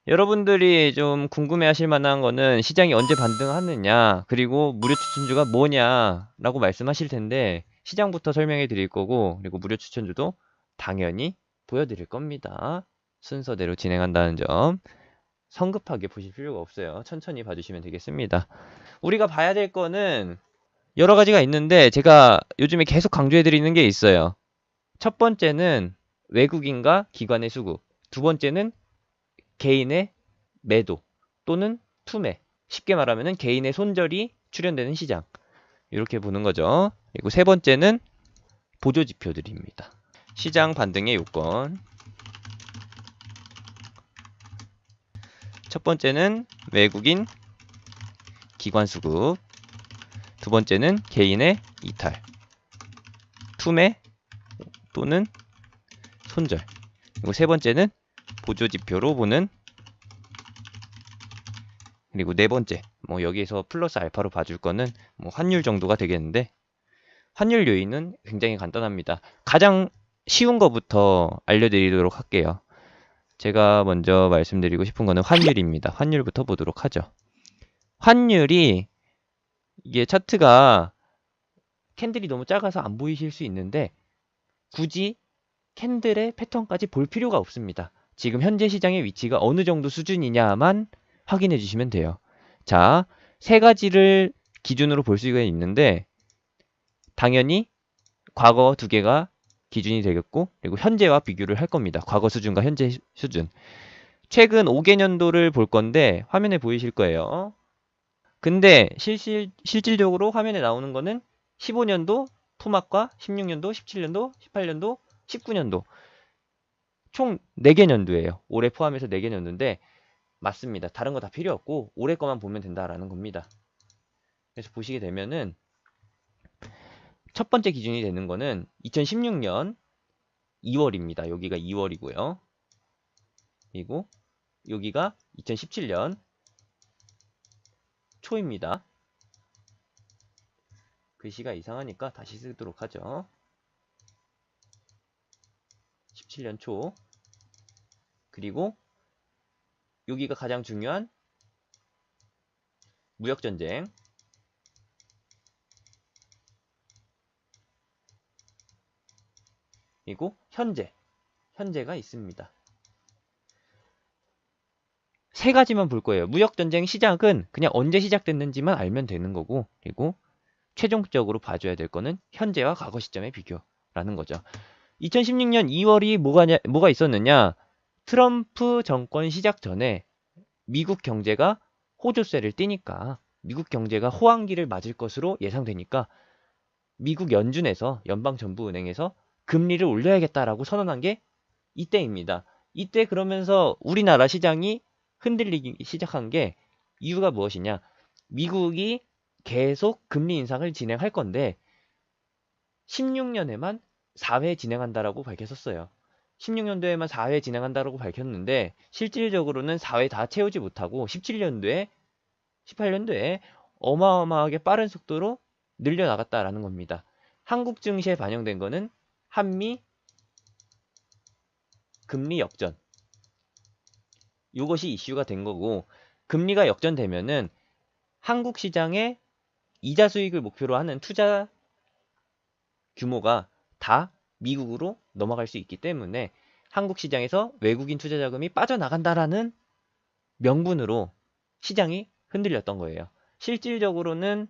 여러분들이 좀 궁금해 하실 만한 거는 시장이 언제 반등하느냐, 그리고 무료 추천주가 뭐냐라고 말씀하실 텐데, 시장부터 설명해 드릴 거고, 그리고 무료 추천주도 당연히 보여드릴 겁니다. 순서대로 진행한다는 점, 성급하게 보실 필요가 없어요. 천천히 봐주시면 되겠습니다. 우리가 봐야 될 거는 여러 가지가 있는데, 제가 요즘에 계속 강조해 드리는 게 있어요. 첫 번째는 외국인과 기관의 수급, 두 번째는 개인의 매도 또는 투매. 쉽게 말하면 개인의 손절이 출현되는 시장. 이렇게 보는 거죠. 그리고 세 번째는 보조 지표들입니다. 시장 반등의 요건. 첫 번째는 외국인 기관 수급. 두 번째는 개인의 이탈. 투매 또는 손절. 그리고 세 번째는 보조 지표로 보는, 그리고 네 번째, 뭐 여기에서 플러스 알파로 봐줄 거는 뭐 환율 정도가 되겠는데, 환율 요인은 굉장히 간단합니다. 가장 쉬운 거부터 알려드리도록 할게요. 제가 먼저 말씀드리고 싶은 거는 환율입니다. 환율부터 보도록 하죠. 환율이, 이게 차트가 캔들이 너무 작아서 안 보이실 수 있는데, 굳이 캔들의 패턴까지 볼 필요가 없습니다. 지금 현재 시장의 위치가 어느 정도 수준이냐만 확인해 주시면 돼요. 자, 세 가지를 기준으로 볼 수가 있는데, 당연히 과거 두 개가 기준이 되겠고, 그리고 현재와 비교를 할 겁니다. 과거 수준과 현재 수준. 최근 5개년도를 볼 건데 화면에 보이실 거예요. 근데 실질적으로 화면에 나오는 거는 15년도 토막과 16년도, 17년도, 18년도, 19년도 총 4개 년도예요. 올해 포함해서 4개 년도인데 맞습니다. 다른 거 다 필요 없고 올해 거만 보면 된다라는 겁니다. 그래서 보시게 되면은 첫 번째 기준이 되는 거는 2016년 2월입니다. 여기가 2월이고요. 그리고 여기가 2017년 초입니다. 글씨가 이상하니까 다시 쓰도록 하죠. 17년 초. 그리고 여기가 가장 중요한 무역전쟁. 그리고 현재가 있습니다. 세 가지만 볼 거예요. 무역전쟁 시작은 그냥 언제 시작됐는지만 알면 되는 거고, 그리고 최종적으로 봐줘야 될 거는 현재와 과거 시점의 비교라는 거죠. 2016년 2월이 뭐가 있었느냐? 트럼프 정권 시작 전에 미국 경제가 호조세를 띠니까, 미국 경제가 호황기를 맞을 것으로 예상되니까 미국 연준에서, 연방정부은행에서 금리를 올려야겠다라고 선언한 게 이때입니다. 이때 그러면서 우리나라 시장이 흔들리기 시작한 게, 이유가 무엇이냐? 미국이 계속 금리 인상을 진행할 건데 16년에만 4회 진행한다라고 밝혔었어요. 16년도에만 4회 진행한다라고 밝혔는데 실질적으로는 4회 다 채우지 못하고 17년도에, 18년도에 어마어마하게 빠른 속도로 늘려나갔다라는 겁니다. 한국 증시에 반영된 거는 한미 금리 역전, 이것이 이슈가 된 거고, 금리가 역전되면은 한국 시장의 이자 수익을 목표로 하는 투자 규모가 다 미국으로 넘어갈 수 있기 때문에 한국 시장에서 외국인 투자 자금이 빠져나간다라는 명분으로 시장이 흔들렸던 거예요. 실질적으로는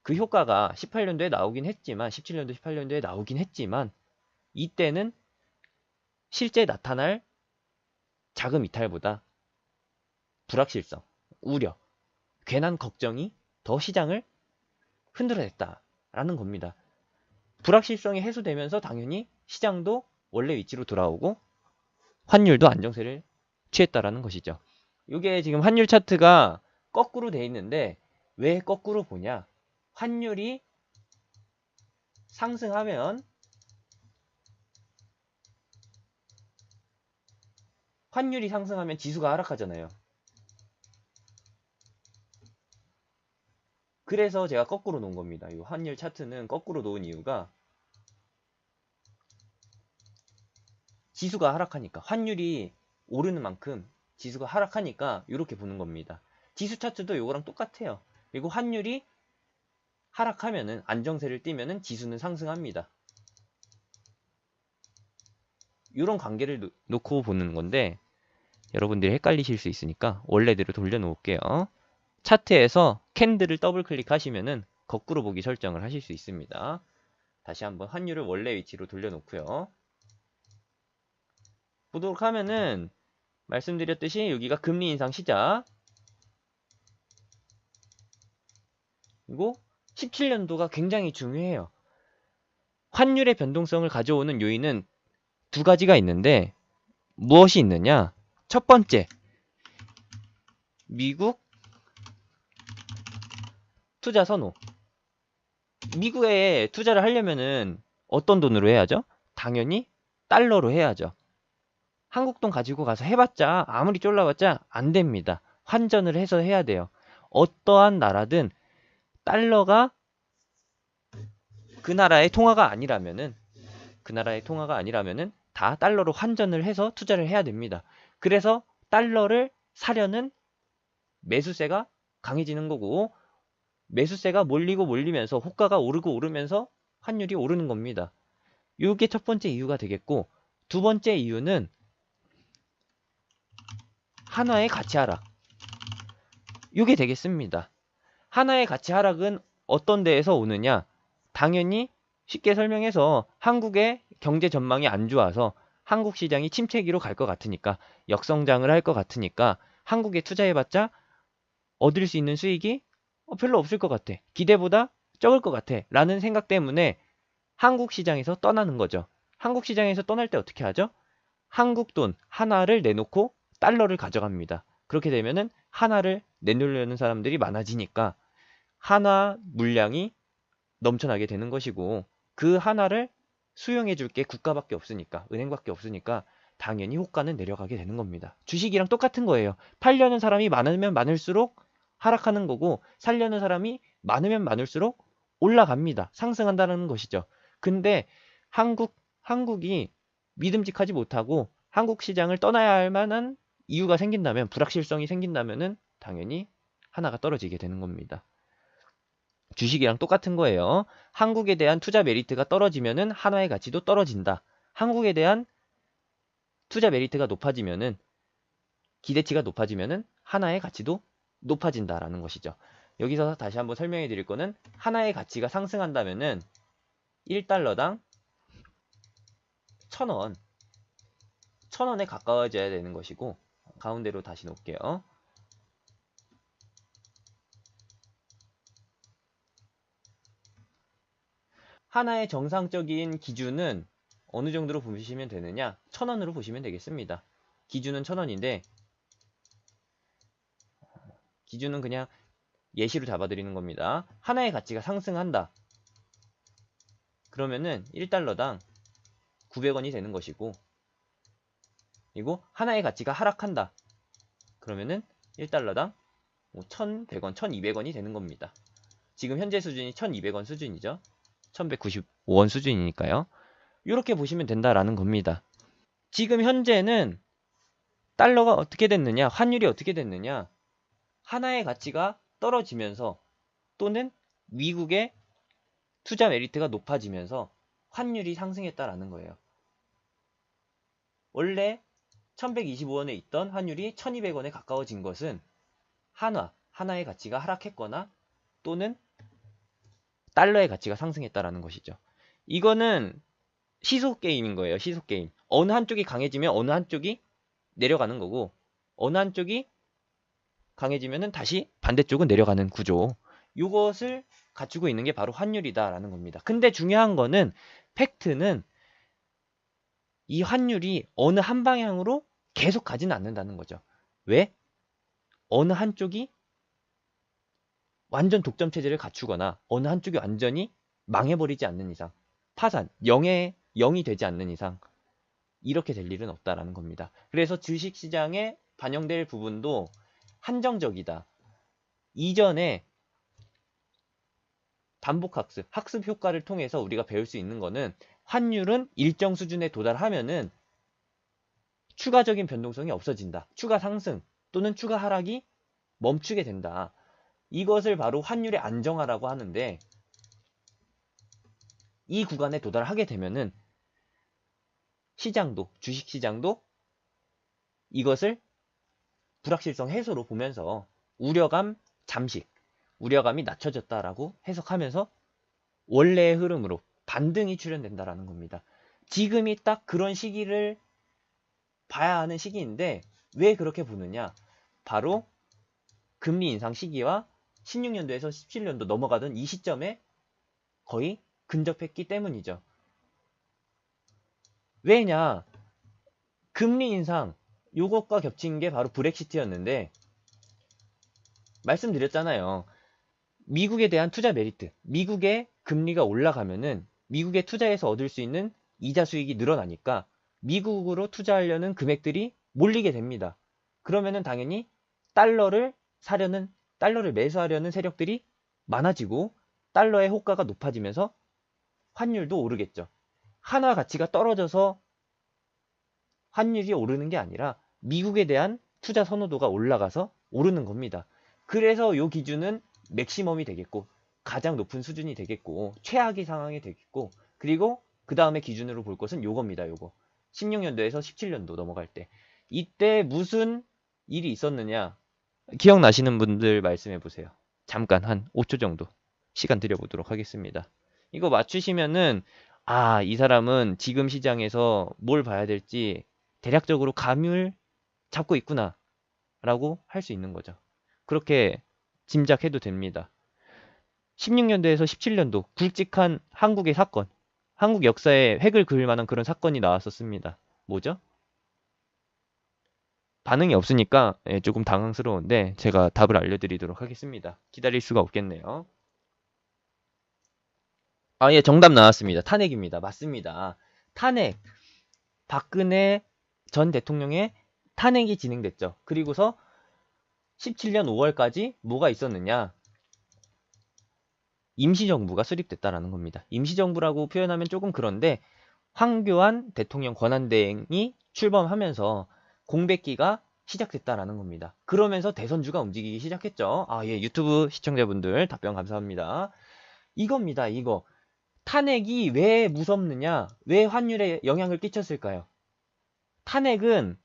그 효과가 18년도에 나오긴 했지만, 17년도, 18년도에 나오긴 했지만, 이때는 실제 나타날 자금 이탈보다 불확실성, 우려, 괜한 걱정이 더 시장을 흔들어냈다라는 겁니다. 불확실성이 해소되면서 당연히 시장도 원래 위치로 돌아오고 환율도 안정세를 취했다라는 것이죠. 이게 지금 환율 차트가 거꾸로 돼 있는데 왜 거꾸로 보냐? 환율이 상승하면 지수가 하락하잖아요. 그래서 제가 거꾸로 놓은 겁니다. 이 환율 차트는 거꾸로 놓은 이유가 지수가 하락하니까, 환율이 오르는 만큼 지수가 하락하니까 이렇게 보는 겁니다. 지수 차트도 이거랑 똑같아요. 그리고 환율이 하락하면은 안정세를 띠면은 지수는 상승합니다. 이런 관계를 놓고 보는 건데 여러분들이 헷갈리실 수 있으니까 원래대로 돌려놓을게요. 차트에서 캔들을 더블 클릭하시면은 거꾸로 보기 설정을 하실 수 있습니다. 다시 한번 환율을 원래 위치로 돌려놓고요. 보도록 하면은 말씀드렸듯이 여기가 금리 인상 시작, 그리고 17년도가 굉장히 중요해요. 환율의 변동성을 가져오는 요인은 두 가지가 있는데 무엇이 있느냐? 첫 번째, 미국 투자 선호. 미국에 투자를 하려면은 어떤 돈으로 해야죠? 당연히 달러로 해야죠. 한국 돈 가지고 가서 해봤자 아무리 쫄라봤자 안 됩니다. 환전을 해서 해야 돼요. 어떠한 나라든 달러가 그 나라의 통화가 아니라면은 다 달러로 환전을 해서 투자를 해야 됩니다. 그래서 달러를 사려는 매수세가 강해지는 거고, 매수세가 몰리면서 호가가 오르고 오르면서 환율이 오르는 겁니다. 이게 첫 번째 이유가 되겠고, 두 번째 이유는 한화의 가치 하락. 이게 되겠습니다. 한화의 가치 하락은 어떤 데에서 오느냐? 당연히 쉽게 설명해서 한국의 경제 전망이 안 좋아서 한국 시장이 침체기로 갈 것 같으니까, 역성장을 할 것 같으니까 한국에 투자해봤자 얻을 수 있는 수익이 별로 없을 것 같아. 기대보다 적을 것 같아. 라는 생각 때문에 한국 시장에서 떠나는 거죠. 한국 시장에서 떠날 때 어떻게 하죠? 한국 돈 하나를 내놓고 달러를 가져갑니다. 그렇게 되면은 하나를 내놓으려는 사람들이 많아지니까 한화 물량이 넘쳐나게 되는 것이고, 그 하나를 수용해 줄 게 국가밖에 없으니까, 은행밖에 없으니까 당연히 호가는 내려가게 되는 겁니다. 주식이랑 똑같은 거예요. 팔려는 사람이 많으면 많을수록 하락하는 거고, 살려는 사람이 많으면 많을수록 올라갑니다. 상승한다는 것이죠. 근데 한국이 믿음직하지 못하고 한국 시장을 떠나야 할 만한 이유가 생긴다면, 불확실성이 생긴다면은 당연히 하나가 떨어지게 되는 겁니다. 주식이랑 똑같은 거예요. 한국에 대한 투자 메리트가 떨어지면은 한화의 가치도 떨어진다. 한국에 대한 투자 메리트가 높아지면은, 기대치가 높아지면은 한화의 가치도 높아진다라는 것이죠. 여기서 다시 한번 설명해 드릴 거는, 한화의 가치가 상승한다면은 1달러당 1000원, 1000원에 가까워져야 되는 것이고, 가운데로 다시 놓을게요. 하나의 정상적인 기준은 어느 정도로 보시면 되느냐? 1000원으로 보시면 되겠습니다. 기준은 1000원인데, 기준은 그냥 예시로 잡아드리는 겁니다. 하나의 가치가 상승한다. 그러면은 1달러당 900원이 되는 것이고, 그리고 하나의 가치가 하락한다. 그러면은 1달러당 1100원, 1200원이 되는 겁니다. 지금 현재 수준이 1200원 수준이죠. 1195원 수준이니까요. 이렇게 보시면 된다라는 겁니다. 지금 현재는 달러가 어떻게 됐느냐, 환율이 어떻게 됐느냐, 하나의 가치가 떨어지면서 또는 미국의 투자 메리트가 높아지면서 환율이 상승했다라는 거예요. 원래 1125원에 있던 환율이 1200원에 가까워진 것은 하나의 가치가 하락했거나 또는 달러의 가치가 상승했다라는 것이죠. 이거는 시소 게임인 거예요. 시소 게임. 어느 한쪽이 강해지면 어느 한쪽이 내려가는 거고, 어느 한쪽이 강해지면은 다시 반대쪽은 내려가는 구조. 이것을 갖추고 있는 게 바로 환율이다라는 겁니다. 근데 중요한 거는, 팩트는 이 환율이 어느 한 방향으로 계속 가지는 않는다는 거죠. 왜? 어느 한쪽이 완전 독점 체제를 갖추거나 어느 한쪽이 완전히 망해버리지 않는 이상, 파산, 0이 되지 않는 이상 이렇게 될 일은 없다라는 겁니다. 그래서 주식시장에 반영될 부분도 한정적이다. 이전에 반복학습, 학습 효과를 통해서 우리가 배울 수 있는 거는, 환율은 일정 수준에 도달하면은 추가적인 변동성이 없어진다. 추가 상승 또는 추가 하락이 멈추게 된다. 이것을 바로 환율의 안정화라고 하는데, 이 구간에 도달하게 되면은 시장도, 주식시장도 이것을 불확실성 해소로 보면서 우려감 잠식, 우려감이 낮춰졌다라고 해석하면서 원래의 흐름으로 반등이 출현된다라는 겁니다. 지금이 딱 그런 시기를 봐야 하는 시기인데 왜 그렇게 보느냐? 바로 금리 인상 시기와 16년도에서 17년도 넘어가던 이 시점에 거의 근접했기 때문이죠. 왜냐? 금리 인상 요것과 겹친 게 바로 브렉시트였는데, 말씀드렸잖아요. 미국에 대한 투자 메리트, 미국의 금리가 올라가면은 미국의 투자에서 얻을 수 있는 이자 수익이 늘어나니까 미국으로 투자하려는 금액들이 몰리게 됩니다. 그러면은 당연히 달러를 매수하려는 세력들이 많아지고 달러의 호가가 높아지면서 환율도 오르겠죠. 한화 가치가 떨어져서 환율이 오르는 게 아니라 미국에 대한 투자 선호도가 올라가서 오르는 겁니다. 그래서 이 기준은 맥시멈이 되겠고 가장 높은 수준이 되겠고 최악의 상황이 되겠고, 그리고 그 다음에 기준으로 볼 것은 요겁니다. 요거 16년도에서 17년도 넘어갈 때 이때 무슨 일이 있었느냐 기억나시는 분들 말씀해 보세요. 잠깐 한 5초 정도 시간 드려보도록 하겠습니다. 이거 맞추시면은 이 사람은 지금 시장에서 뭘 봐야 될지 대략적으로 감을 잡고 있구나 라고 할 수 있는 거죠. 그렇게 짐작해도 됩니다. 16년도에서 17년도 굵직한 한국의 사건, 한국 역사에 획을 그을 만한 그런 사건이 나왔었습니다. 뭐죠? 반응이 없으니까 조금 당황스러운데 제가 답을 알려드리도록 하겠습니다. 기다릴 수가 없겠네요. 예, 정답 나왔습니다. 탄핵입니다. 맞습니다. 탄핵. 박근혜 전 대통령의 탄핵이 진행됐죠. 그리고서 17년 5월까지 뭐가 있었느냐? 임시정부가 수립됐다라는 겁니다. 임시정부라고 표현하면 조금 그런데 황교안 대통령 권한대행이 출범하면서 공백기가 시작됐다라는 겁니다. 그러면서 대선주가 움직이기 시작했죠. 예, 유튜브 시청자분들 답변 감사합니다. 이겁니다. 이거. 탄핵이 왜 무섭느냐? 왜 환율에 영향을 끼쳤을까요? 탄핵은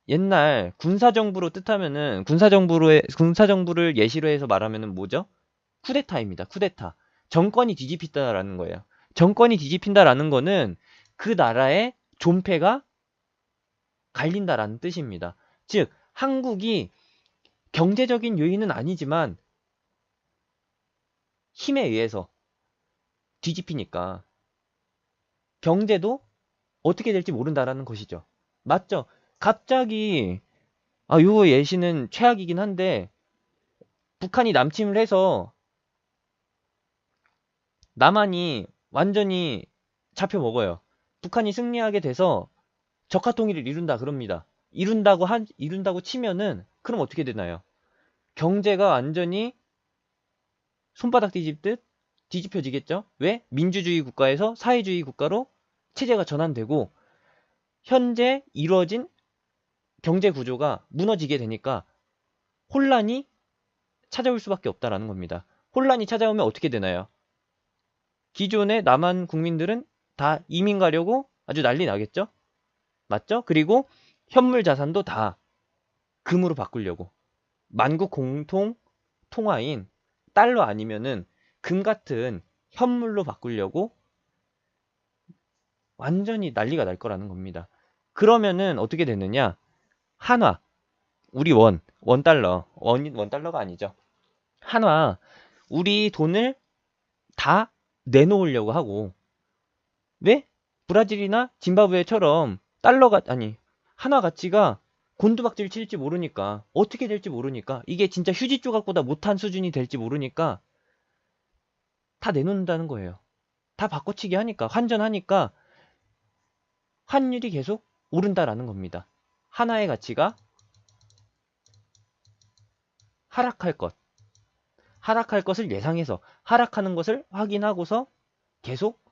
옛날 군사정부로 뜻하면은 군사정부를 예시로 해서 말하면은 뭐죠? 쿠데타입니다. 쿠데타. 정권이 뒤집힌다라는 거예요. 정권이 뒤집힌다라는 거는 그 나라의 존폐가 갈린다라는 뜻입니다. 즉 한국이 경제적인 요인은 아니지만 힘에 의해서 뒤집히니까 경제도 어떻게 될지 모른다라는 것이죠. 맞죠? 갑자기 요 예시는 최악이긴 한데 북한이 남침을 해서 남한이 완전히 잡혀 먹어요. 북한이 승리하게 돼서 적화 통일을 이룬다 그럽니다. 이룬다고 치면은 그럼 어떻게 되나요? 경제가 완전히 손바닥 뒤집듯 뒤집혀지겠죠? 왜? 민주주의 국가에서 사회주의 국가로 체제가 전환되고 현재 이루어진 경제 구조가 무너지게 되니까 혼란이 찾아올 수밖에 없다라는 겁니다. 혼란이 찾아오면 어떻게 되나요? 기존의 남한 국민들은 다 이민 가려고 아주 난리 나겠죠? 맞죠? 그리고 현물 자산도 다 금으로 바꾸려고. 만국 공통 통화인 달러 아니면은 금 같은 현물로 바꾸려고 완전히 난리가 날 거라는 겁니다. 그러면은 어떻게 되느냐? 한화, 우리 원달러가 아니죠. 한화, 우리 돈을 다 내놓으려고 하고, 왜? 브라질이나 짐바브웨처럼 한화 가치가 곤두박질 칠지 모르니까, 어떻게 될지 모르니까, 이게 진짜 휴지 조각보다 못한 수준이 될지 모르니까, 다 내놓는다는 거예요. 다 바꿔치기 하니까, 환전하니까, 환율이 계속 오른다라는 겁니다. 하나의 가치가 하락할 것을 예상해서 하락하는 것을 확인하고서 계속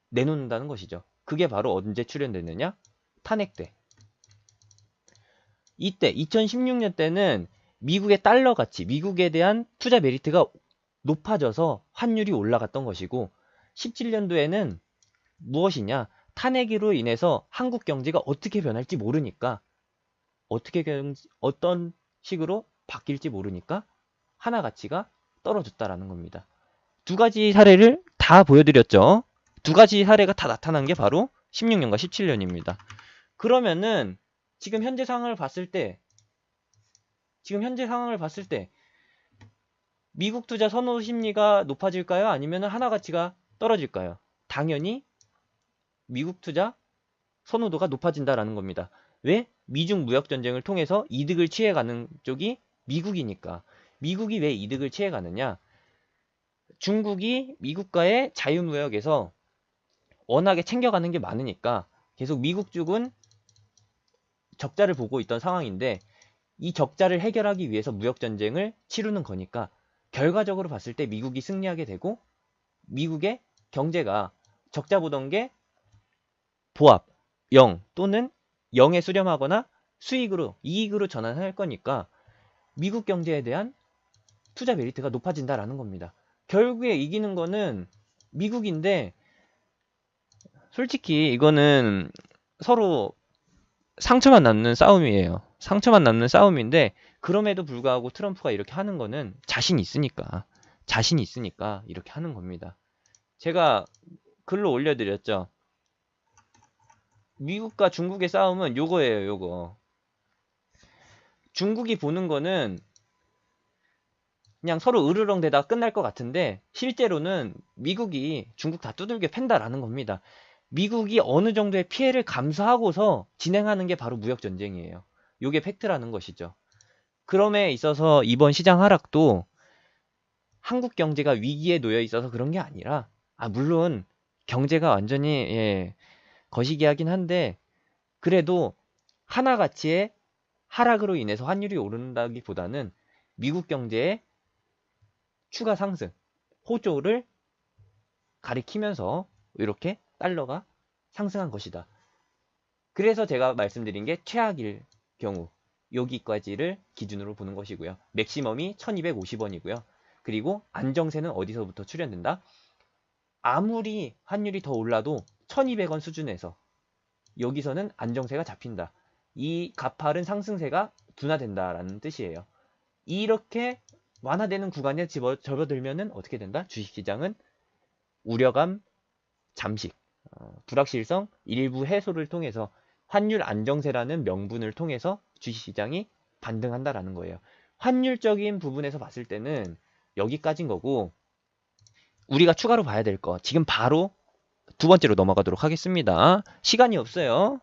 내놓는다는 것이죠. 그게 바로 언제 출현됐느냐? 탄핵 때. 이때 2016년 때는 미국의 달러 가치, 미국에 대한 투자 메리트가 높아져서 환율이 올라갔던 것이고 17년도에는 무엇이냐? 탄핵으로 인해서 한국 경제가 어떻게 변할지 모르니까 어떤 식으로 바뀔지 모르니까 하나 가치가 떨어졌다라는 겁니다. 두 가지 사례를 다 보여드렸죠. 두 가지 사례가 다 나타난 게 바로 16년과 17년입니다. 그러면은 지금 현재 상황을 봤을 때 미국 투자 선호 심리가 높아질까요? 아니면 하나 가치가 떨어질까요? 당연히 미국 투자 선호도가 높아진다라는 겁니다. 왜? 미중 무역 전쟁을 통해서 이득을 취해가는 쪽이 미국이니까. 미국이 왜 이득을 취해가느냐? 중국이 미국과의 자유무역에서 워낙에 챙겨가는 게 많으니까 계속 미국 쪽은 적자를 보고 있던 상황인데 이 적자를 해결하기 위해서 무역 전쟁을 치르는 거니까 결과적으로 봤을 때 미국이 승리하게 되고 미국의 경제가 적자 보던 게 보합, 0 또는 0에 수렴하거나 수익으로, 이익으로 전환할 거니까 미국 경제에 대한 투자 메리트가 높아진다라는 겁니다. 결국에 이기는 거는 미국인데 솔직히 이거는 서로 상처만 남는 싸움이에요. 상처만 남는 싸움인데 그럼에도 불구하고 트럼프가 이렇게 하는 거는 자신 있으니까 이렇게 하는 겁니다. 제가 글로 올려드렸죠. 미국과 중국의 싸움은 요거예요, 요거. 중국이 보는 거는 그냥 서로 으르렁대다 끝날 것 같은데 실제로는 미국이 중국 다 두들겨 팬다라는 겁니다. 미국이 어느 정도의 피해를 감수하고서 진행하는 게 바로 무역전쟁이에요. 요게 팩트라는 것이죠. 그럼에 있어서 이번 시장 하락도 한국 경제가 위기에 놓여 있어서 그런 게 아니라 물론 경제가 완전히 거시기하긴 한데 그래도 하나 가치의 하락으로 인해서 환율이 오른다기보다는 미국 경제의 추가 상승, 호조를 가리키면서 이렇게 달러가 상승한 것이다. 그래서 제가 말씀드린 게 최악일 경우 여기까지를 기준으로 보는 것이고요. 맥시멈이 1250원이고요. 그리고 안정세는 어디서부터 출현된다? 아무리 환율이 더 올라도 1200원 수준에서 여기서는 안정세가 잡힌다. 이 가파른 상승세가 둔화된다라는 뜻이에요. 이렇게 완화되는 구간에 접어들면은 어떻게 된다? 주식시장은 우려감 잠식, 불확실성 일부 해소를 통해서 환율 안정세라는 명분을 통해서 주식시장이 반등한다라는 거예요. 환율적인 부분에서 봤을 때는 여기까지인 거고 우리가 추가로 봐야 될 거 지금 바로 두 번째로 넘어가도록 하겠습니다. 시간이 없어요.